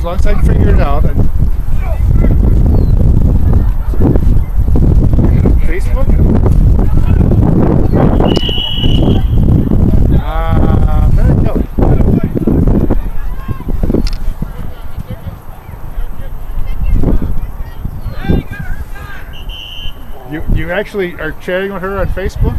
long as I can figure it out. Facebook? Very good. You actually are chatting with her on Facebook?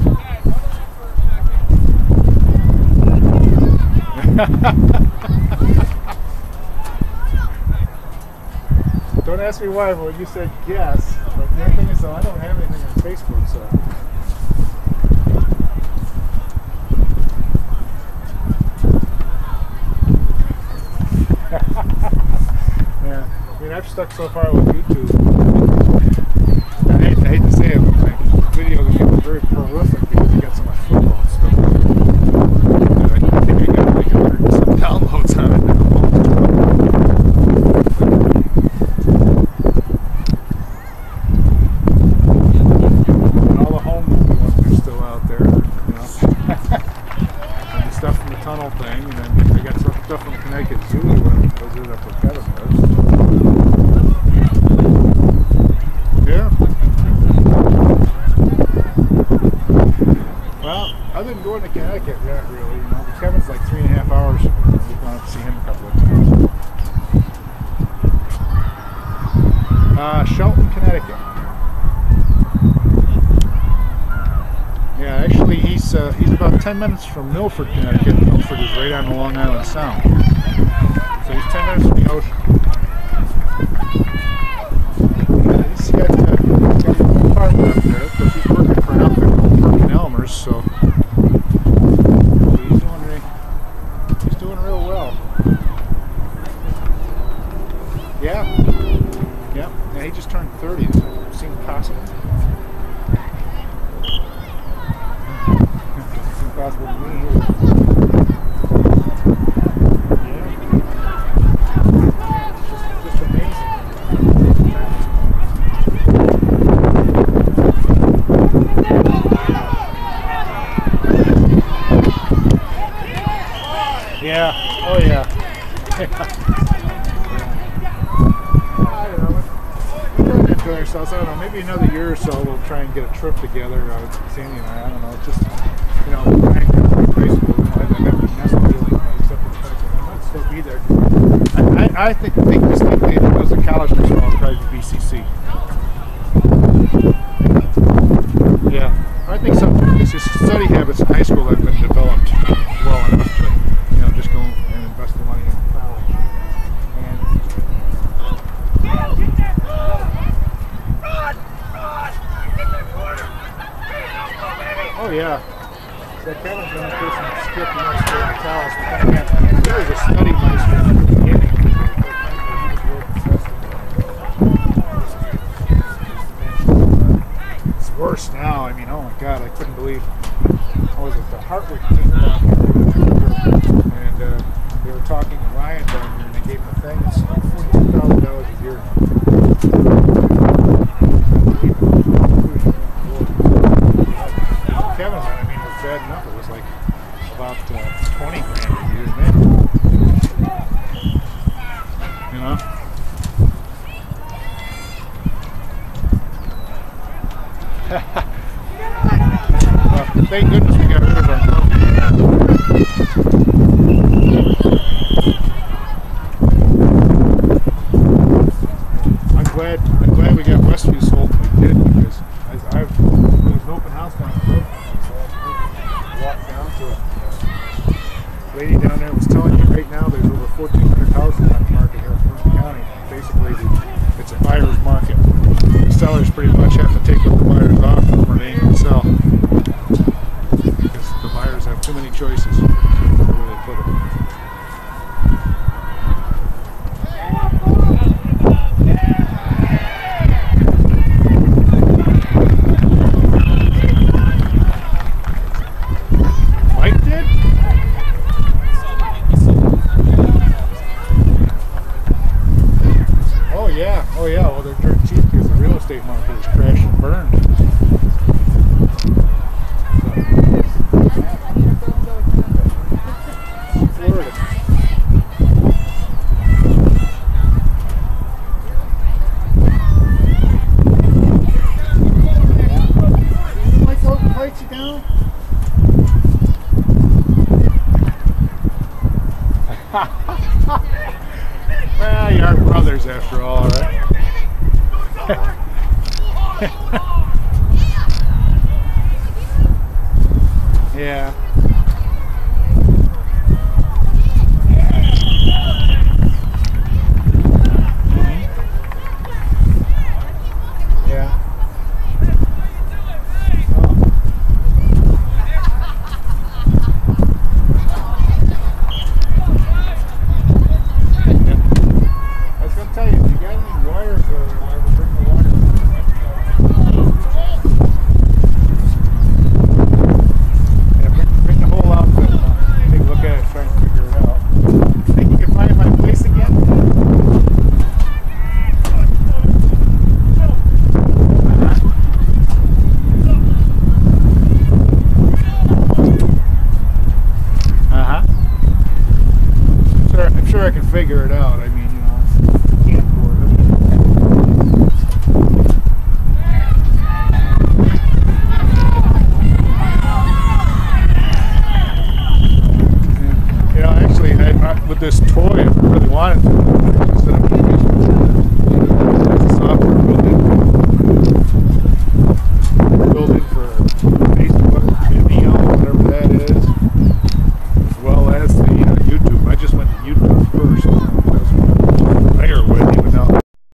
Don't ask me why, but you said yes. But the other thing is, though, I don't have anything on Facebook, so. Yeah, I mean, I've stuck so far with YouTube. I hate to say it, but my videos are getting very prolific because you got so much football and stuff. I think I got like 100 and some downloads on it now. And all the home movie ones are still out there, you know. And the stuff from the tunnel thing, and then I got some stuff from the Connecticut Zoo when I visited up with Kevin there. Yeah. Well, other than going to Connecticut, not really, you know. Kevin's like 3.5 hours. We've gone up to see him a couple of times. Shelton, Connecticut. Yeah, actually, he's about 10 minutes from Milford, Connecticut. Milford is right on the Long Island Sound, so he's 10 minutes from the ocean. He's got an apartment up there, because he's working for an outfit called Perkin Elmer's, so he's doing real well. Yeah. Yeah, he just turned 30. Does it seem possible? Doesn't seem possible to me either. Yeah. It's just amazing. Yeah. Oh yeah. I don't know. We're trying to enjoy ourselves. I don't know. Maybe another year or so we'll try and get a trip together. Sandy and I don't know. Just, you know, trying to get high school. I have that nest feeling, except for the fact that I might still be there. I think distinctly if it goes to college next fall, it'll probably be BCC. Yeah. I think some study habits in high school have been developed well enough to, you know, just go and invest the money in college. And oh yeah. So Kevin's going to do some skip and let's go to college. He was a study master from the beginning. It's worse now. I mean, oh my God, I couldn't believe. What was it? The Hartwick came down here, and they were talking to Ryan down here, and they gave him a thing. It's $42,000 a year. Kevin, I mean, was bad enough. It was like about 20 grand a year, man. You know? Well, thank goodness we got rid of our I'm glad we got Westview sold when we did, because there was an open house down the road, so I walked down to it. The lady down there was telling me right now there's over 1,400 houses on the market here in Bergen County. Basically, it's a buyer's market. The sellers pretty much have to take what the buyers offer them, or they ain't gonna sell, because the buyers have too many choices. The way they put it. Oh yeah, well they're dirt cheap because the real estate market has crashed and burned. Well, you are brothers after all, right? Yeah. Yeah. I was going to tell you, if you got any dryers or whatever, bring the water. Yeah, bring the whole outfit. Take a look at it, try and figure it out. Think you can find my place again? I'm sure I can figure it out.